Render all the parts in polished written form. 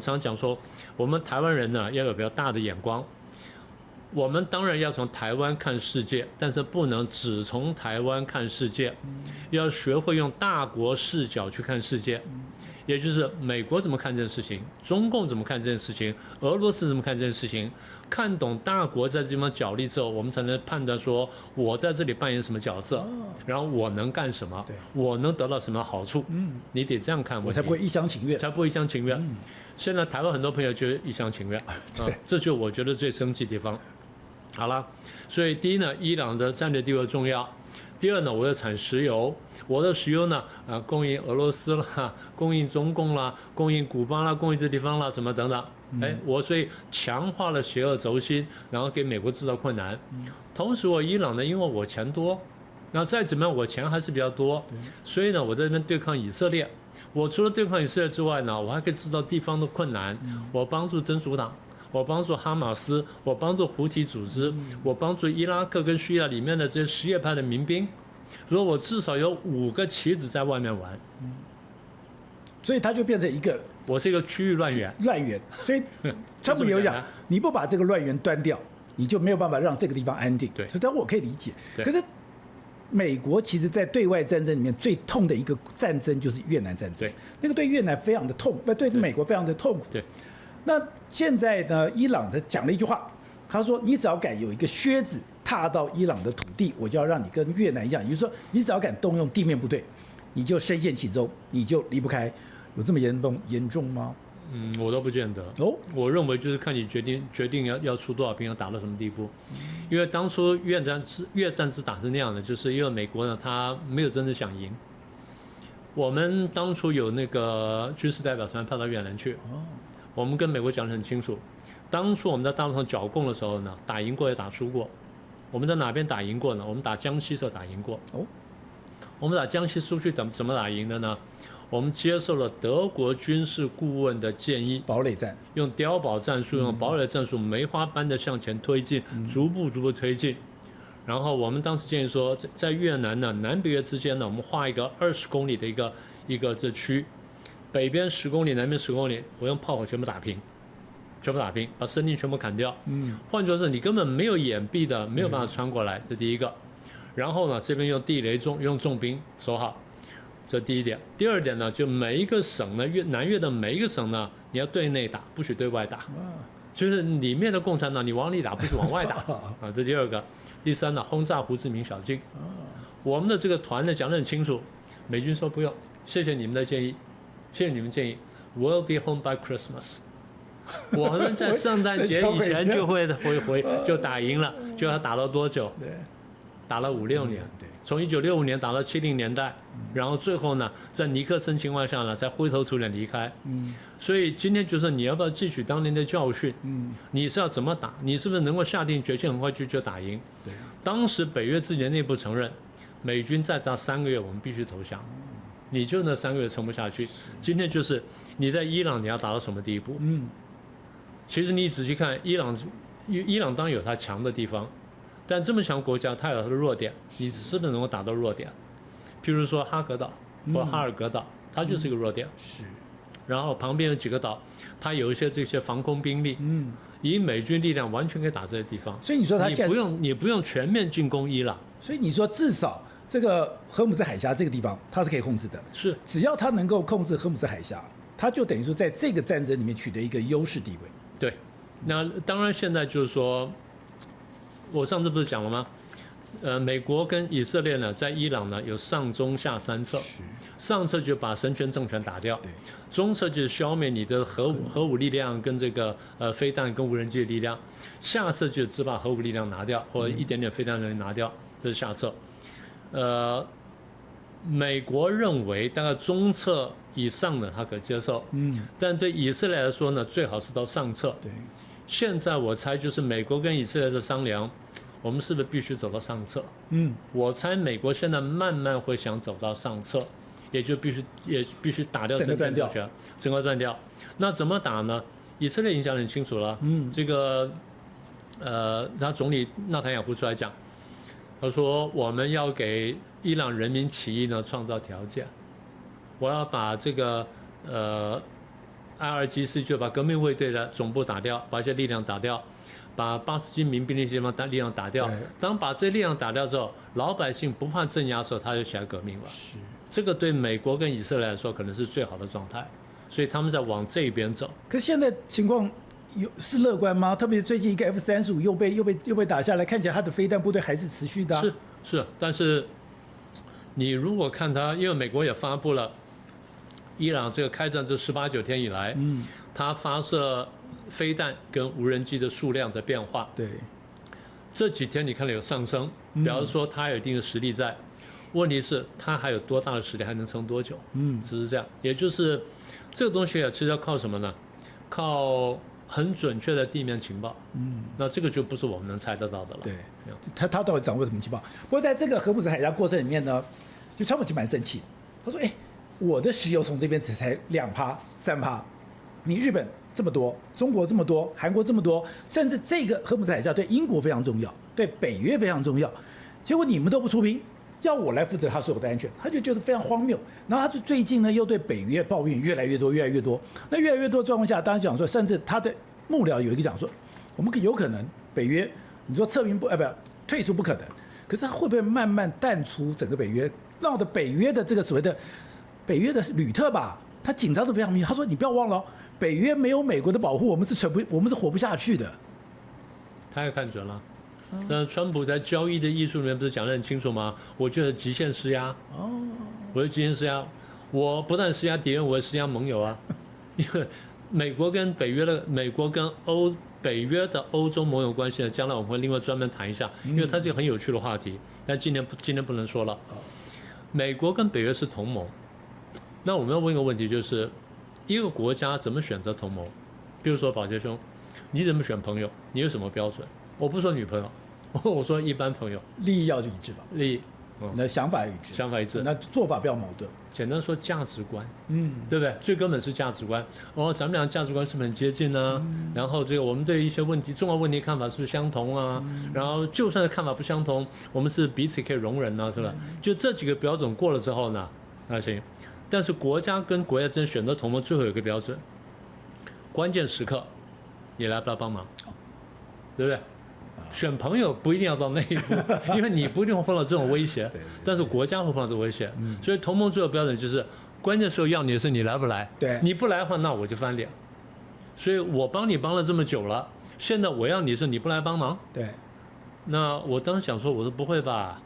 常讲说，我们台湾人呢要有比较大的眼光。我们当然要从台湾看世界，但是不能只从台湾看世界，要学会用大国视角去看世界。也就是美国怎么看这件事情，中共怎么看这件事情，俄罗斯怎么看这件事情，看懂大国在这地方角力之后，我们才能判断说我在这里扮演什么角色，然后我能干什么，我能得到什么好处。你得这样看，我才不会一厢情愿，才不会一厢情愿。现在台湾很多朋友觉得一厢情愿，这就我觉得最生气的地方。好了，所以第一呢，伊朗的战略地位重要。第二呢，我要产石油，我的石油呢，供应俄罗斯啦，供应中共啦，供应古巴啦，供应这地方啦，怎么等等。我所以强化了邪恶轴心，然后给美国制造困难。同时我伊朗呢，因为我钱多，那再怎么样我钱还是比较多，所以呢，我在这边对抗以色列。我除了对抗以色列之外呢，我还可以制造地方的困难，我帮助真主党。我帮助哈马斯，我帮助胡提组织，我帮助伊拉克跟叙利亚里面的这些什叶派的民兵，如果我至少有5个棋子在外面玩，所以它就变成一个，我是一个区域乱源。所以川普有讲，你不把这个乱源端掉，你就没有办法让这个地方安定。对，所以但我可以理解。可是美国其实在对外战争里面最痛的一个战争就是越南战争，对，那个对越南非常的痛，对美国非常的痛苦。对。那现在呢？伊朗讲了一句话，他说：“你只要敢有一个靴子踏到伊朗的土地，我就要让你跟越南一样。也就是说，你只要敢动用地面部队，你就深陷其中，你就离不开。有这么严重吗？”我都不见得。我认为就是看你决定要出多少兵，要打到什么地步。因为当初越战之打是那样的，就是因为美国呢，他没有真正想赢。我们当初有那个军事代表团派到越南去。我们跟美国讲得很清楚，当初我们在大陆上剿共的时候呢，打赢过也打输过。我们在哪边打赢过呢？我们打江西时候打赢过。我们打江西苏区怎么打赢的呢？我们接受了德国军事顾问的建议，堡垒战，用碉堡战术，用堡垒战术，梅花般的向前推进，逐步推进。然后我们当时建议说，在越南呢，南北越之间呢，我们画一个20公里的一个这区。北边10公里，南边10公里，我用炮火全部打平，把生力全部砍掉。换句话说，你根本没有掩蔽的，没有办法穿过来，这第一个。然后呢，这边用地雷用重兵守好，这第一点。第二点呢，就每一个省呢，南越的每一个省呢，你要对内打，不许对外打。就是里面的共产党，你往里打，不许往外打啊。这第二个。第三呢，轰炸胡志明小径。我们的这个团呢讲得很清楚，美军说不用，谢谢你们的建议。谢谢你们建议 ，We'll be home by Christmas。我们在圣诞节以前就会回就打赢了，就要打了多久？打了5、6年，从1965年打到70年代，然后最后呢，在尼克森情况下呢，才灰头土脸离开。所以今天就是你要不要汲取当年的教训？你是要怎么打？你是不是能够下定决心很快就打赢？当时北约自己的内部承认，美军再炸3个月，我们必须投降。你就那3个月撑不下去。今天就是你在伊朗你要打到什么地步？其实你仔细看，伊朗当然有它强的地方，但这么强国家它有它的弱点，你是不是能够打到弱点？譬如说哈格岛或哈尔格岛，它就是一个弱点。然后旁边有几个岛，它有一些这些防空兵力，以美军力量完全可以打这些地方。所以你说你不用全面进攻伊朗。所以你说至少这个荷姆斯海峡这个地方它是可以控制的，是只要它能够控制荷姆斯海峡，它就等于说在这个战争里面取得一个优势地位。对，那当然现在就是说，我上次不是讲了吗？美国跟以色列呢，在伊朗呢有上中下3策，上策就把神权政权打掉，中策就是消灭你的核武力量跟这个飞弹跟无人机的力量，下策就是只把核武力量拿掉，或者一点点飞弹能力拿掉，这是下策。美国认为大概中策以上的他可接受，但对以色列来说呢，最好是到上策。现在我猜就是美国跟以色列的商量，我们是不是必须走到上策？我猜美国现在慢慢会想走到上策，也必须打掉神权政权，整个断掉。那怎么打呢？以色列影响很清楚了。这个他总理纳坦雅胡出来讲，他说我们要给伊朗人民起义呢创造条件，我要把这个 IRGC 就把革命卫队的总部打掉，把一些力量打掉，把巴斯基民兵那些地方力量打掉。当把这些力量打掉之后，老百姓不怕镇压的时候，他就起来革命了。是，这个对美国跟以色列来说可能是最好的状态，所以他们在往这一边走。可是现在情况是乐观吗？特别最近一个 F-35又被打下来，看起来他的飞弹部队还是持续的、啊。是，但是你如果看他，因为美国也发布了伊朗这个开战这18、19天以来，他发射飞弹跟无人机的数量的变化。对，这几天你看了有上升，表示说他有一定的实力在。问题是他还有多大的实力，还能撑多久？只是这样。也就是这个东西啊，其实要靠什么呢？靠很准确的地面情报。那这个就不是我们能猜得到的了。对，他到底掌握什么情报？不过在这个荷姆斯海峡过程里面呢，就川普就蛮生气的。他说：“我的石油从这边才2%、3%，你日本这么多，中国这么多，韩国这么多，甚至这个荷姆斯海峡对英国非常重要，对北约非常重要，结果你们都不出兵。”要我来负责他所有的安全，他就觉得非常荒谬。然后他最近呢又对北约抱怨越来越多。那越来越多的状况下，当然讲说，甚至他的幕僚有一个讲说，我们有可能北约，你说撤兵退出不可能，可是他会不会慢慢淡出整个北约，让的北约的这个所谓的北约的旅特吧，他紧张的非常密切。他说你不要忘了，北约没有美国的保护，我们是活不下去的。他也看准了。那川普在交易的艺术里面不是讲得很清楚吗？我觉得极限施压。我的极限施压，我不但施压敌人，我也施压盟友啊。因为美国跟北约的欧洲盟友关系呢，将来我们会另外专门谈一下，因为它是一个很有趣的话题。但今天不能说了。美国跟北约是同盟，那我们要问一个问题，就是一个国家怎么选择同盟？比如说宝杰兄，你怎么选朋友？你有什么标准？我不说女朋友，我说一般朋友，利益要一致吧？利益，那想法一致，那做法不要矛盾。简单说，价值观，对不对？最根本是价值观。咱们俩价值观是不是很接近呢？然后这个我们对一些问题、重要问题看法是不是相同啊？然后就算是看法不相同，我们是彼此可以容忍啊，是吧？就这几个标准过了之后呢，那行。但是国家跟国家之间选择同盟，最后有一个标准，关键时刻，你来不来帮忙？对不对？选朋友不一定要到那一步，因为你不一定会碰到这种威胁，但是国家会碰到这个威胁，所以同盟最后标准就是关键时候要你的是你来不来，你不来的话那我就翻脸，所以我帮你帮了这么久了，现在我要你是你不来帮忙，那我当时想说，我说不会吧，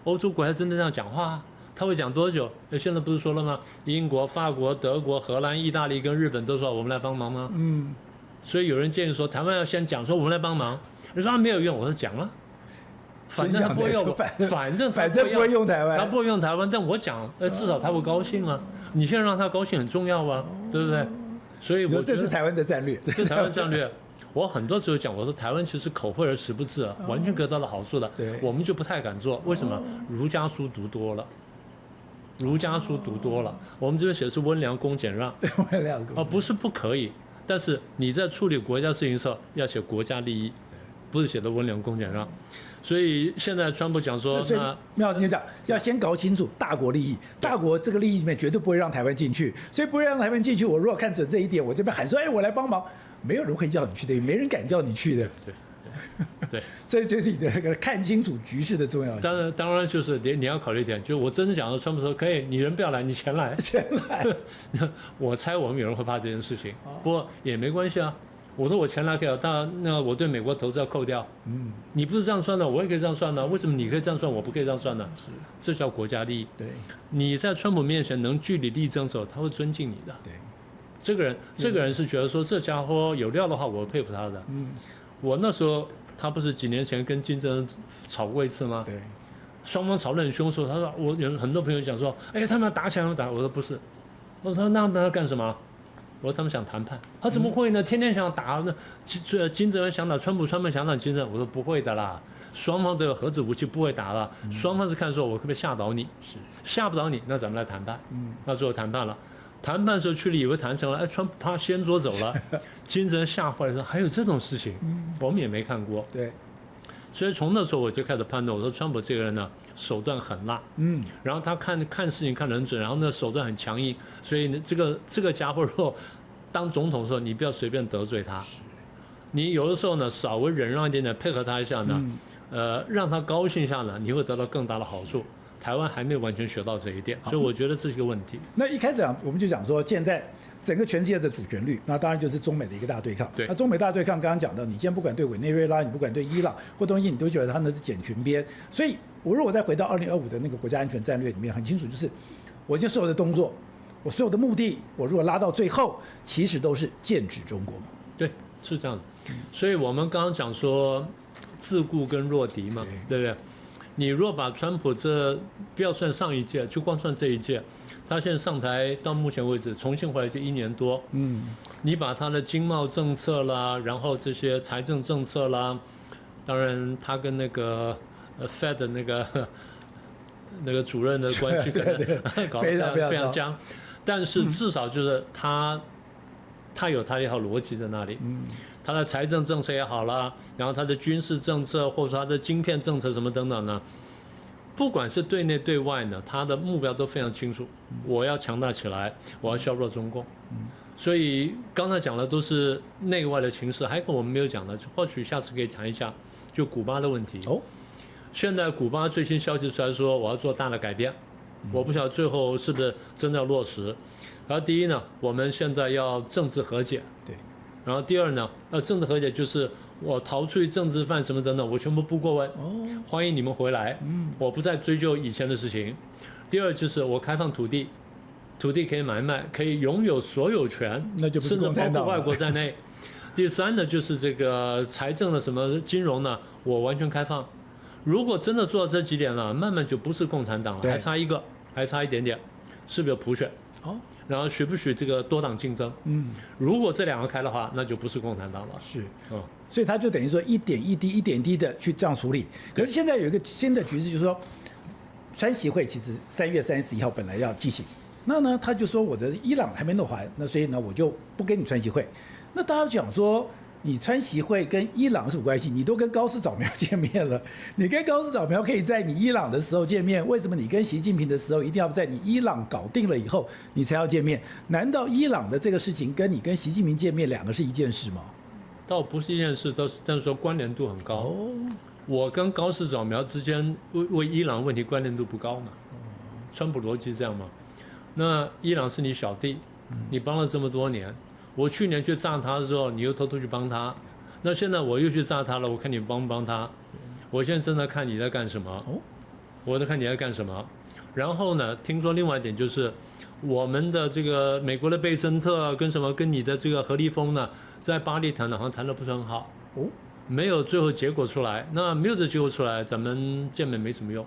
欧洲国家真的这样讲话？他会讲多久？现在不是说了吗？英国、法国、德国、荷兰、意大利跟日本都说我们来帮忙吗？所以有人建议说台湾要先讲说我们来帮忙。你说他没有用，我说讲了，反正他不会用，反正不会用台湾，他不会用台湾，但我讲，至少他会高兴啊。你现在让他高兴很重要啊，对不对？所以我觉得这是台湾的战略，这是台湾战略。我很多时候讲，我说台湾其实口惠而实不至啊，完全得到了好处的，我们就不太敢做。为什么？儒家书读多了。我们这边写的是温良恭俭让，不是不可以，但是你在处理国家事情的时候要写国家利益。不是写的温良恭俭让，所以现在川普讲说，那妙姐讲要先搞清楚大国利益，大国这个利益里面绝对不会让台湾进去，所以不会让台湾进去。我如果看准这一点，我这边喊说，我来帮忙，没有人会叫你去的，也没人敢叫你去的。对，所以就是你的那个看清楚局势的重要性。当然就是你要考虑一点，就我真的讲说，川普说可以，你人不要来，你钱来。我猜我们有人会怕这件事情，不过也没关系啊。我说我钱来可以，当然那我对美国投资要扣掉。你不是这样算的，我也可以这样算的。为什么你可以这样算，我不可以这样算呢？这叫国家利益。你在川普面前能据理力争的时候，他会尊敬你的。这个人是觉得说这家伙有料的话，我佩服他的。我那时候他不是几年前跟金正恩吵过一次吗？双方吵得很凶的时候，他说我有很多朋友讲说，他们要打起来要打，我说不是，我说那要干什么？我说他们想谈判，他怎么会呢？天天想打，那金正恩想打川普，川普想打金正恩，我说不会的啦，双方都有核子武器，不会打了。双方是看说我可不可以吓倒你，吓不倒你，那咱们来谈判。那最后谈判了，谈判的时候去了以为谈成了，川普他先桌走了，金正恩吓坏了说还有这种事情，我们也没看过。所以从那时候我就开始判断，我说川普这个人呢手段很辣，然后他看事情看得很准，然后呢手段很强硬，所以呢这个家伙若当总统的时候，你不要随便得罪他。你有的时候呢，稍微忍让一点点，配合他一下呢，让他高兴一下呢，你会得到更大的好处。台湾还没有完全学到这一点，所以我觉得这是一个问题。那一开始我们就讲说，现在整个全世界的主旋律，那当然就是中美的一个大对抗。对，那中美大对抗，刚刚讲到，你今天不管对委内瑞拉，你不管对伊朗或东西，你都觉得他们是捡裙边。所以，我如果再回到2025的那个国家安全战略里面，很清楚，就是我现在所有的动作，我所有的目的，我如果拉到最后，其实都是剑指中国嘛。对，是这样的。所以我们刚刚讲说自顾跟弱敌嘛，对不对？你若把川普这不要算上一届，就光算这一届，他现在上台到目前为止重新回来就1年多，你把他的经贸政策啦，然后这些财政政策啦，当然他跟那个Fed 的那个主任的关系可能搞得非常僵，但是至少就是他有他一套逻辑在那里。他的财政政策也好啦，然后他的军事政策或者说他的晶片政策什么等等呢，不管是对内对外呢，他的目标都非常清楚。我要强大起来，我要削弱中共。所以刚才讲的都是内外的情势，还有一个我们没有讲的，或许下次可以谈一下，就古巴的问题。现在古巴最新消息出来说，我要做大的改变，我不晓得最后是不是真的要落实。然后第一呢，我们现在要政治和解。对。然后第二呢，政治和解就是我逃出去政治犯什么等等，我全部不过问，欢迎你们回来，我不再追究以前的事情。第二就是我开放土地，土地可以买卖，可以拥有所有权，那就不是共产党了，甚至包括外国在内。第三呢，就是这个财政的什么金融呢，我完全开放。如果真的做到这几点了，慢慢就不是共产党了，还差一个，还差一点点，是不是有普选？然后许不许这个多党竞争？如果这两个开的话，那就不是共产党了。是，所以他就等于说一点一滴的去这样处理。可是现在有一个新的局势，就是说，川习会其实3月31号本来要进行，那呢他就说我的伊朗还没弄完，那所以呢我就不跟你川习会。那大家讲说，你川习会跟伊朗是什么关系？你都跟高市早苗见面了，你跟高市早苗可以在你伊朗的时候见面，为什么你跟习近平的时候一定要在你伊朗搞定了以后你才要见面？难道伊朗的这个事情跟你跟习近平见面两个是一件事吗？倒不是一件事，但是说关联度很高。我跟高市早苗之间为伊朗问题关联度不高嘛？川普逻辑是这样嘛？那伊朗是你小弟，你帮了这么多年。我去年去炸他的时候，你又偷偷去帮他，那现在我又去炸他了，我看你帮不帮他？我现在正在看你在干什么，我在看你在干什么。然后呢，听说另外一点就是，我们的这个美国的贝森特跟你的这个何立峰呢，在巴黎谈的好像谈得不是很好，没有最后结果出来。那没有这结果出来，咱们见面没什么用。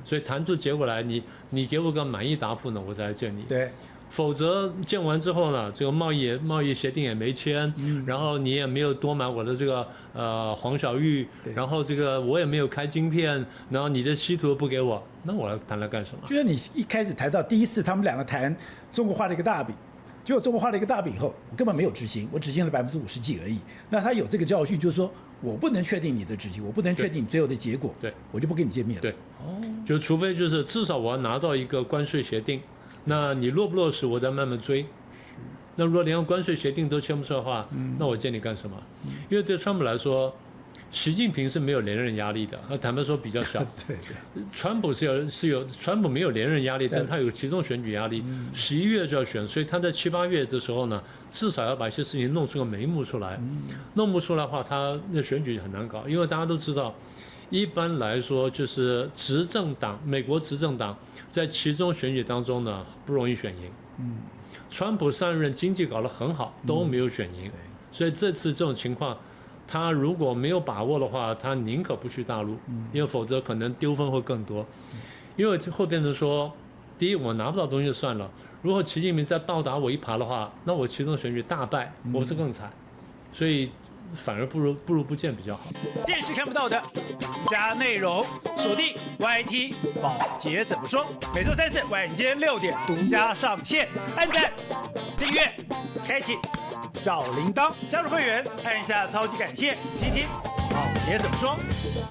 所以谈出结果来，你给我个满意答复呢，我才来见你。对。否则见完之后呢，这个贸易协定也没签，然后你也没有多买我的这个黄小玉，然后这个我也没有开晶片，然后你的稀土不给我，那我来谈来干什么？就是你一开始谈到第一次他们两个谈中国画了一个大饼，结果中国画了一个大饼以后，我根本没有执行，我执行了50%几而已。那他有这个教训，就是说我不能确定你的执行，我不能确定你最后的结果，对，我就不跟你见面了。对，就除非就是至少我要拿到一个关税协定。那你落不落实，我再慢慢追。那如果连关税协定都签不出来的话，那我见你干什么？因为对川普来说，习近平是没有连任压力的，坦白说比较小。对。川普川普没有连任压力，但他有其中选举压力。11月就要选，所以他在7、8月的时候呢，至少要把一些事情弄出个眉目出来。弄不出来的话，他那选举很难搞，因为大家都知道。一般来说，就是执政党，美国执政党在其中选举当中呢，不容易选赢。川普上任经济搞得很好，都没有选赢，所以这次这种情况，他如果没有把握的话，他宁可不去大陆，因为否则可能丢分会更多。因为会变成说，第一我拿不到东西就算了，如果习近平再倒打我一耙的话，那我其中选举大败，我是更惨，所以。反而不如不见比较好。电视看不到的加内容，锁定 YT 宝洁怎么说？每周3、4晚间6点独家上线，按赞、订阅、开启小铃铛，加入会员按下超级感谢，听听宝洁怎么说。